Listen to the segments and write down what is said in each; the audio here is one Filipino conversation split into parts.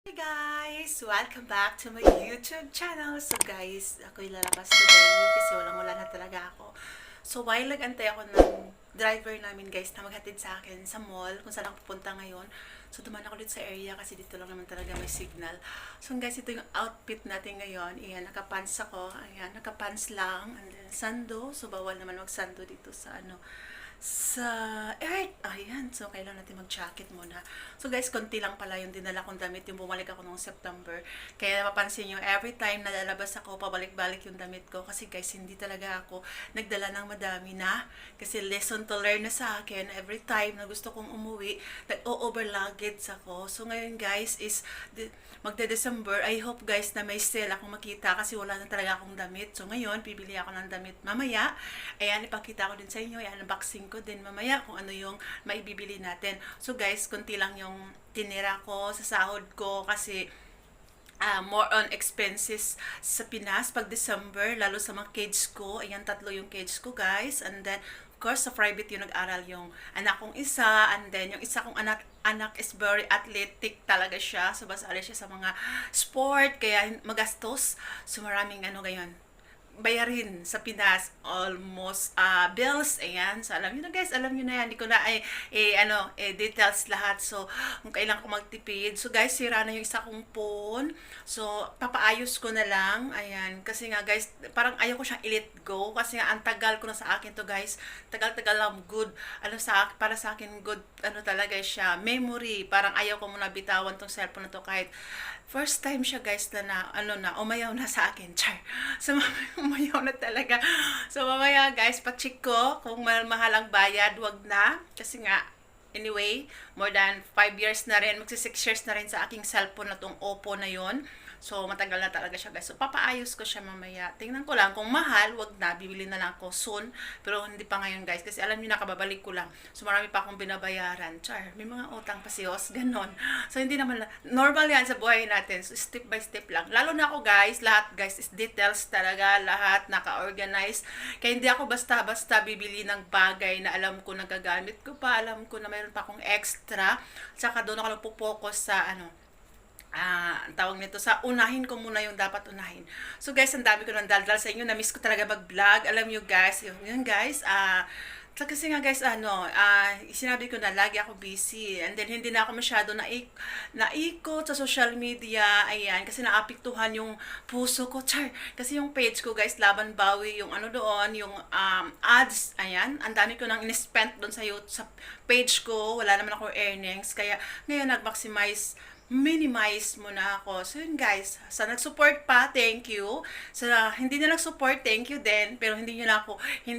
Hey guys! Welcome back to my YouTube channel. So guys, ako'y lalabas today kasi walang-wala na talaga ako. So while nag-antay ako ng driver namin guys na maghatid sa akin sa mall kung saan ako pupunta ngayon. So dumaan ako dito sa area kasi dito lang naman talaga may signal. So guys, ito yung outfit natin ngayon. Ayan, nakapants ako. Ayan, nakapants lang. And then sando. So bawal naman mag-sando dito sa sa earth. Ayan. So, kailangan natin mag-jacket muna. So, guys, konti lang pala yung dinala kong damit. Yung bumalik ako noong September. Kaya mapapansin nyo, every time na lalabas ako, pabalik-balik yung damit ko. Kasi, guys, hindi talaga ako nagdala ng madami na. Kasi, lesson to learn na sa akin. Every time na gusto kong umuwi, nag-o-over luggage ako. So, ngayon, guys, is magde-December. I hope, guys, na may sale akong makita kasi wala na talaga akong damit. So, ngayon, pibili ako ng damit mamaya. Ayan, ipakita ko din sa inyo. Ayan, unboxing ko din mamaya kung ano yung maibibili natin. So guys, konti lang yung tinira ko sa sahod ko kasi more on expenses sa Pinas pag December, lalo sa mga kids ko. Ayan, 3 yung kids ko guys. And then, of course, sa private yung nag-aral yung anak kong isa. And then, yung isa kong anak is very athletic talaga siya. So, basali siya sa mga sport, kaya magastos. So, maraming ngayon bayarin sa Pinas almost bills. Ayan, so alam niyo na guys, alam niyo na yan, hindi ko na details lahat. So kung kailan ko magtipid, so guys, sira na yung isa kong phone, so papaayos ko na lang. Ayan, kasi nga guys, parang ayaw ko siyang i-let go kasi nga ang tagal ko na sa akin to guys, tagal-tagal lang. Good para sa akin, good talaga siya, memory. Parang ayaw ko muna bitawan tong cellphone na to kahit first time siya guys na umayaw na sa akin. Char. So umayaw na talaga. So mamaya guys, pa-check ko kung mahal ang bayad, wag na. Kasi nga, anyway, more than 5 years na rin, magsi 6 years na rin sa aking cellphone na tong Oppo na yon. So, matagal na talaga siya guys. So, papaayos ko siya mamaya. Tingnan ko lang, kung mahal, wag na. Bibili na lang ako soon. Pero hindi pa ngayon guys. Kasi alam niyo, nakababalik ko lang. So, marami pa akong binabayaran. Char, may mga utang pa siyos. Ganon. So, hindi naman, normal yan sa buhay natin. So, step by step lang. Lalo na ako guys, lahat guys is details talaga. Lahat naka-organize. Kaya hindi ako basta-basta bibili ng bagay na alam ko nagagamit ko pa. Alam ko na mayroon pa akong extra. Tsaka doon ako nagpo-focus sa ang tawag nito, sa unahin ko muna yung dapat unahin. So guys, ang dami ko nang daldal sa inyo. Na-miss ko talaga mag-vlog. Alam nyo guys, yun guys, kasi nga guys, sinabi ko na lagi ako busy. And then, hindi na ako masyado naikot sa social media. Ayan, kasi naapektuhan yung puso ko. Char, kasi yung page ko guys, Laban Bawi, yung doon, yung ads. Ayan, ang dami ko nang in-spent doon sa page ko. Wala naman ako earnings. Kaya, ngayon, minimize muna ako. So yun guys, sa nag-support pa, thank you. Sa hindi na nag-support, thank you din. Pero hindi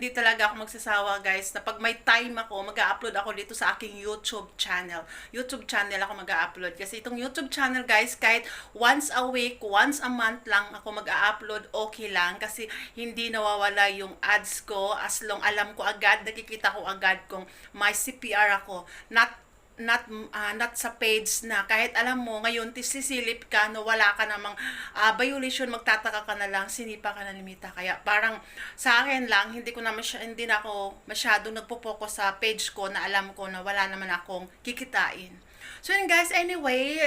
talaga ako magsasawa guys, na pag may time ako, mag-upload ako dito sa aking YouTube channel. YouTube channel ako mag-upload. Kasi itong YouTube channel guys, kahit once a week, once a month lang ako mag-upload, okay lang. Kasi hindi nawawala yung ads ko, as long alam ko agad, nakikita ko agad kung may CPR ako. Not sa page na kahit alam mo ngayon sisilip ka no, wala ka namang violation, magtataka ka na lang, sinipa ka na limita. Kaya parang sa akin lang, hindi na ako masyadong nagpo-focus sa page ko na alam ko na wala naman akong kikitain. So yun guys, anyway,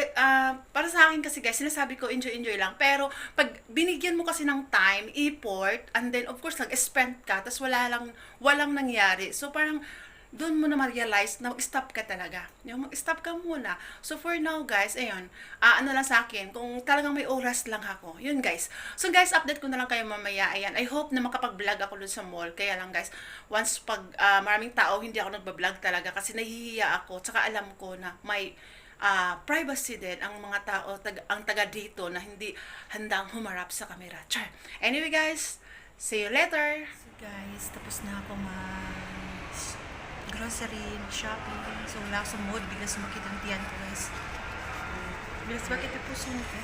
para sa akin kasi guys, sinasabi ko enjoy lang. Pero pag binigyan mo kasi ng time, effort, and then of course nag-spend ka, tapos walang nangyari. So parang doon mo na ma-realize na mag-stop ka talaga. Yung mag-stop ka muna. So for now guys, ayun, lang sa akin, kung talagang may oras lang ako. Yun guys. So guys, update ko na lang kayo mamaya. Ayan, I hope na makapag-vlog ako dun sa mall. Kaya lang guys, once pag maraming tao, hindi ako nagba-vlog talaga kasi nahihiya ako. Tsaka alam ko na may privacy din ang mga tao, ang taga dito na hindi handang humarap sa camera. Char. Anyway guys, see you later. So guys, tapos na ako grocery, shopping. So, wala ako sa mood. Bigla sumakit ang tiyan ko, guys. Bigla sumakit ang puso ko.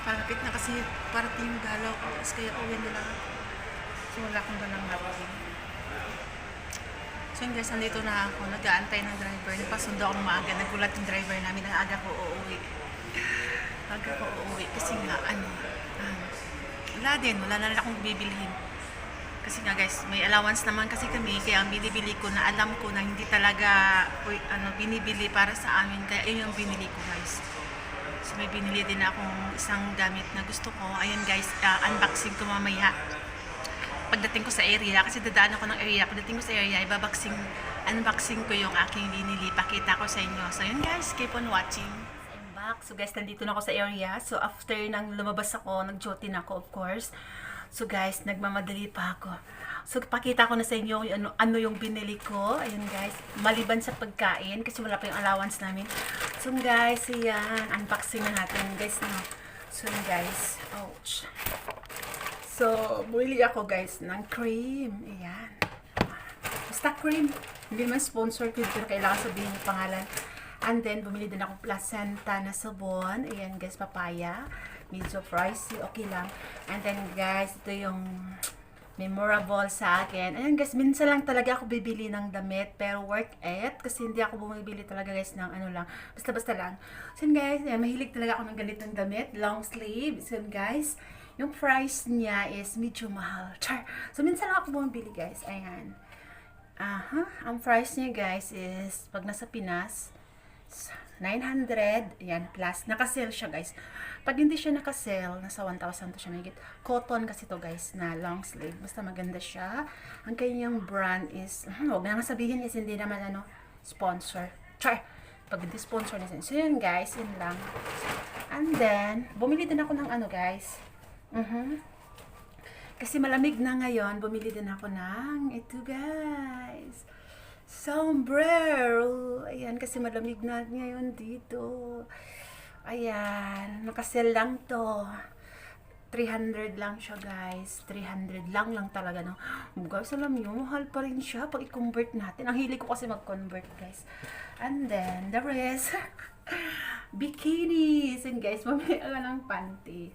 Palapit na kasi parating yung galaw ko. Kaya uwi na lang. So, wala akong ganang gawin. So, yun guys, nandito na ako. Nag-aantay ng driver. Nagpasundo ako ng maaga. Nagulat yung driver namin. Ang aga ko uuwi. Kasi nga, wala din. Wala na rin akong bibilihin. Kasi nga guys, may allowance naman kasi kami, kaya ang binibili ko na alam ko na hindi talaga binibili para sa amin, kaya yun yung binili ko guys. may binili din akong isang gamit na gusto ko. Ayun guys, unboxing ko mamaya. Pagdating ko sa area, kasi dadaan ako ng area. Pagdating ko sa area, unboxing ko yung aking binili. Pakita ko sa inyo. So yun guys, keep on watching. I'm back. So guys, nandito na ako sa area. So after nang lumabas ako, nag-duty na ako of course. So guys, nagmamadali pa ako. So pakita ko na sa inyo yung ano yung binili ko. Ayun guys, maliban sa pagkain kasi wala pa yung allowance namin. So guys, ayan, unboxing na natin guys no. So yun guys, ouch. So bumili ako guys ng cream. Ayan. Basta cream. Hindi man sponsor ko pero kailangan sabihin yung pangalan. And then bumili din ako placenta na sabon. Ayan guys, papaya. Medyo pricey, okay lang. And then guys, ito yung memorable sa akin. Ayan guys, minsan lang talaga ako bibili ng damit, pero worth it. Kasi hindi ako bumibili talaga guys ng ano lang. Basta-basta lang. So guys, ayan, mahilig talaga ako ng ganitong damit. Long sleeve. So guys, yung price niya is medyo mahal. Char! So minsan lang ako bumibili guys. Ayan. Ang price niya guys is, pag nasa Pinas, 900, yan, plus, nakasale siya guys. Pag hindi siya nakasale, nasa 1,000 to siya mahigit. Cotton kasi to guys, na long sleeve. Basta maganda siya. Ang kanyang brand is, huwag na nga sabihin is hindi naman ano, sponsor. Char! Pag hindi sponsor na so yun guys, yun lang. And then, bumili din ako ng ano guys. Kasi malamig na ngayon, bumili din ako ng ito guys. Sombrero. Ayan, kasi malamig na ngayon dito. Ayan, nakasell lang to. 300 lang siya guys. 300 lang talaga no. Guys, alam niyo, mahal pa rin siya pag i-convert natin. Ang hilig ko kasi mag-convert guys. And then, the rest, bikinis. And guys, mamaya ka ng panty.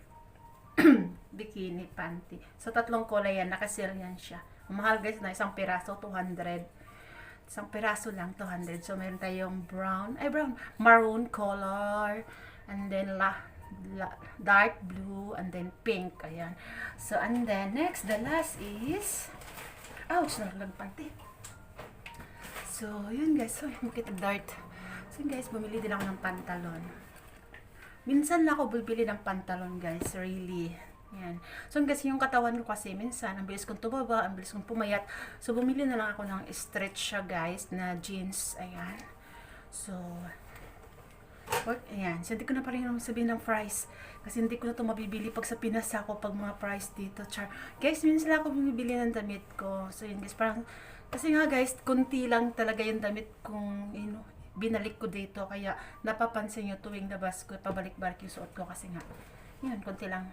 Bikini panty. So, 3 kulay yan. Nakasell yan siya. Mahal guys na isang piraso, 200. Isang piraso lang, 200. So, meron tayong maroon color, and then dark blue, and then pink. Ayan. So, and then, next, the last is, ouch, nalagpanti. So, yun guys. So, makita dart. So, yun guys, bumili din ako ng pantalon. Minsan lang ako bibili ng pantalon guys, really. Yan. So, kasi yung katawan ko kasi, minsan, ang bilis kong tumaba, ang bilis kong pumayat. So, bumili na lang ako ng stretch siya, guys, na jeans. Ayan. So, ayan. So, hindi ko na pa rin sabihin ng price. Kasi hindi ko na ito mabibili pag sa Pinas ako, pag mga price dito. Char. Guys, minsan lang ako bumibili ng damit ko. So, yun, guys, parang, kasi nga, guys, kunti lang talaga yung damit kong, binalik ko dito. Kaya, napapansin nyo tuwing labas ko, pabalik-balik yung suot ko. Kasi nga, yun, konti lang.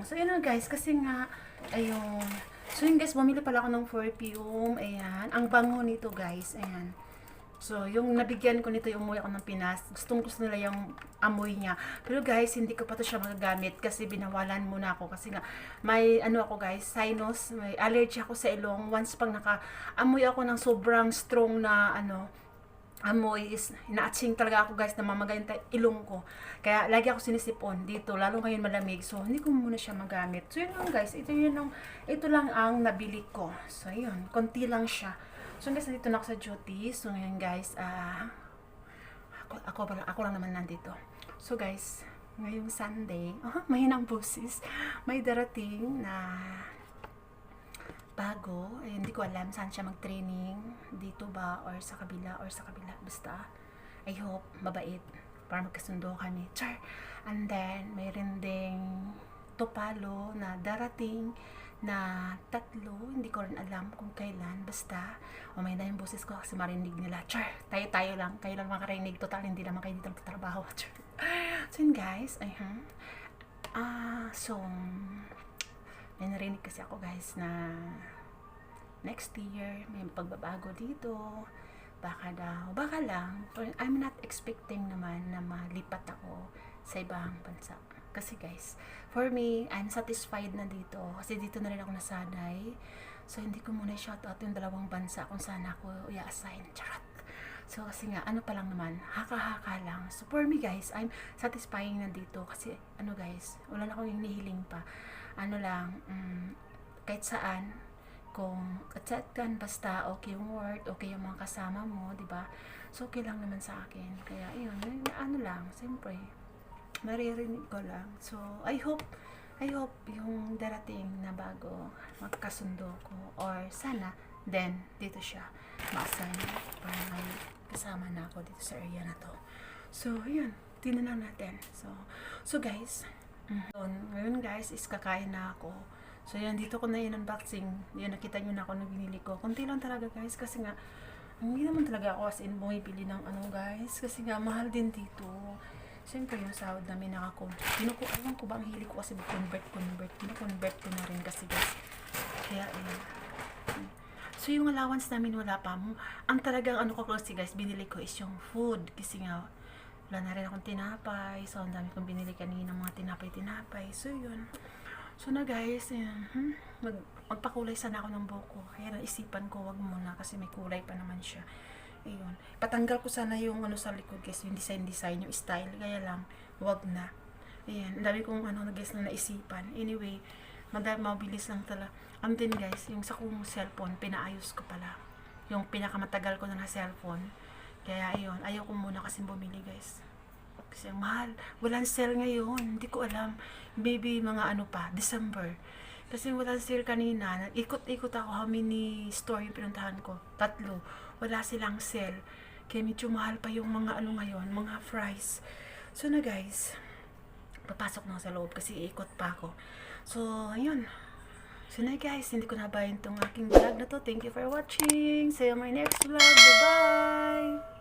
So, yun guys, kasi nga, ayun. So, yun guys, bumili pala ako ng perfume. Ayan. Ang bango nito guys. Ayan. So, yung nabigyan ko nito, yung umuwi ako ng Pinas. Gusto nila yung amoy niya. Pero guys, hindi ko pa to siya magagamit kasi binawalan muna ako. Kasi nga, may ako guys, sinus, may allergy ako sa ilong. Once pag naka-amoy ako ng sobrang strong na amoy is ina-atching talaga ako guys, na mamagayin ilong ko. Kaya lagi ako sinisipon dito, lalo ngayon malamig. So hindi ko muna siya magamit. So yun lang guys, ito lang ang nabili ko. So yun, konti lang siya. So guys, nandito na ako sa duty. So ngayon guys, ako lang naman nandito. So guys, ngayong Sunday, mahinang busis, may darating na bago, hindi ko alam saan siya mag-training, dito ba or sa kabila, basta I hope mabait para magkasundo kami. Char. And then mayroon ding tupalo na darating na 3, hindi ko rin alam kung kailan, basta umay na yung boses ko kasi marinig nila. Char. Tayo lang, kayo lang makarinig, total hindi naman kayo dito magtatrabaho. Char. So yun guys, so may narinig kasi ako guys na next year may pagbabago dito, baka lang, I'm not expecting naman na malipat ako sa ibang bansa kasi guys, for me, I'm satisfied na dito kasi dito na rin ako nasanay. So hindi ko muna shoutout yung 2 bansa kung saan ako i-assign. Charot. So kasi nga, pa lang naman, haka-haka lang. So for me guys, I'm satisfying na dito kasi guys, wala na akong hinihiling pa. Kahit saan, kung basta okay yung work, okay yung mga kasama mo, di ba? So, okay lang naman sa akin. Kaya, yun, ano lang, siyempre, naririnig ko lang. So, I hope yung darating na bago magkasundo ko or sana then dito siya ma-assign para may kasama na ako dito sa area na to. So, yun, tingnan lang natin. So guys, ngayon guys is kakain na ako. So, yan, dito ko na in-unboxing. Yan, nakita nyo na ako na binili ko. Kunti lang talaga guys kasi nga hindi naman talaga ako as in bumibili ng ano guys kasi nga mahal din dito. Siyempre yung sahod namin nakakonvert. Alam ko ba ang hilig ko kasi convert. Kino-convert ko na rin kasi guys. Kaya so yung allowance namin wala pa. Ang talagang ano ko kasi guys, binili ko is yung food. Kasi nga wala na rin akong tinapay. So ang dami kong binili kanina mga tinapay. So yun. So na guys, magpakulay sana ako ng buhok ko. Kaya naisipan ko wag muna kasi may kulay pa naman siya. Ayun. Patanggal ko sana yung ano sa likod guys, yung design, yung style. Kaya lang, wag na. Ayan. Ang dami kong guys na naisipan. Anyway, mabilis lang talaga. And then guys, yung sa kong cellphone, pinaayos ko pala. Yung pinakamatagal ko na cellphone. Kaya ayun, ayaw ko muna kasi bumili guys. Kasi mahal. Walang sale ngayon. Hindi ko alam. Maybe mga December. Kasi walang sale kanina. Ikot-ikot ako how many store yung pinuntahan ko. 3. Wala silang sale. Kaya medyo mahal pa yung mga ngayon, mga fries. So na guys, papasok na sa loob kasi ikot pa ako. So, ayun. So na guys, hindi ko nabayan tong aking vlog na to. Thank you for watching. See you on my next vlog. Bye-bye!